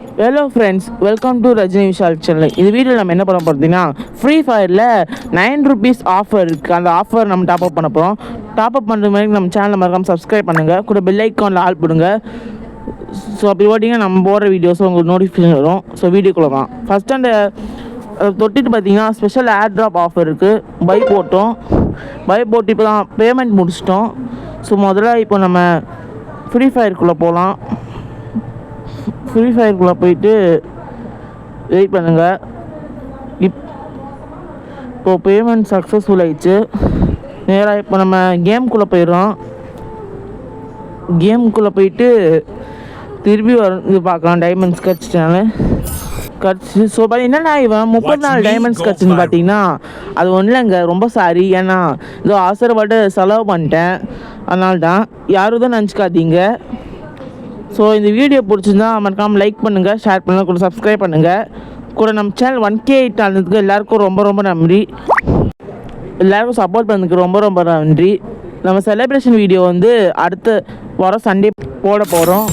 Hello friends, welcome to Rajini Vishal channel. இந்த வீடியோவில் நம்ம என்ன பண்ண போகிறோம்னா, ஃப்ரீ ஃபயரில் 9 rupees ஆஃபர் இருக்குது. அந்த ஆஃபர் நம்ம டாப் அப் பண்ண போகிறோம். டாப் அப் பண்ணுற மாதிரி நம்ம சேனலை மறக்காமல் சப்ஸ்கிரைப் பண்ணுங்கள். கூட பெல் ஐக்கானில் ஆல் போடுங்க. ஸோ அப்படி ஓட்டிங்கன்னா நம்ம போடுற வீடியோஸும் உங்களுக்கு நோட்டிஃபிகேஷன் வரும். ஸோ வீடியோக்குள்ள தான் ஃபஸ்ட்டு அந்த தொட்டிட்டு பார்த்தீங்கன்னா ஸ்பெஷல் ஏர் ட்ராப் ஆஃபர் இருக்குது. பை போட்டு இப்போ தான் பேமெண்ட் முடிச்சிட்டோம். ஸோ முதல்ல இப்போ நம்ம ஃப்ரீ ஃபயருக்குள்ளே போகலாம். ஃப்ரீ ஃபயருக்குள்ளே போயிட்டு வெயிட் பண்ணுங்கள். இப்போது பேமெண்ட் சக்ஸஸ்ஃபுல் ஆயிடுச்சு. நேராக இப்போ நம்ம கேமுக்குள்ளே போயிடுறோம். கேமுக்குள்ளே போயிட்டு திரும்பி இது பார்க்கலாம். டைமண்ட்ஸ் கிடச்சிட்டாங்க கிடச்சி. ஸோ என்னென்னா இவன் 34 டைமண்ட்ஸ் கிடச்சின்னு பார்த்தீங்கன்னா அது ஒன்றும் இல்லைங்க. ரொம்ப சாரி, ஏன்னா இதோ அவசரப்பட்டு செலவு பண்ணிட்டேன். அதனால தான் யாரும் தான் நினச்சிக்காதீங்க. ஸோ இந்த வீடியோ பிடிச்சிருந்தா மறக்காமல் லைக் பண்ணுங்கள், ஷேர் பண்ணுங்கள், கூட சப்ஸ்கிரைப் பண்ணுங்கள். கூட நம்ம சேனல் 1K ஆனதுக்கு எல்லாருக்கும் ரொம்ப ரொம்ப நன்றி. எல்லாருக்கும் சப்போர்ட் பண்ணதுக்கு ரொம்ப ரொம்ப நன்றி. நம்ம செலிப்ரேஷன் வீடியோ அடுத்த வாரம் சண்டே போட போகிறோம்.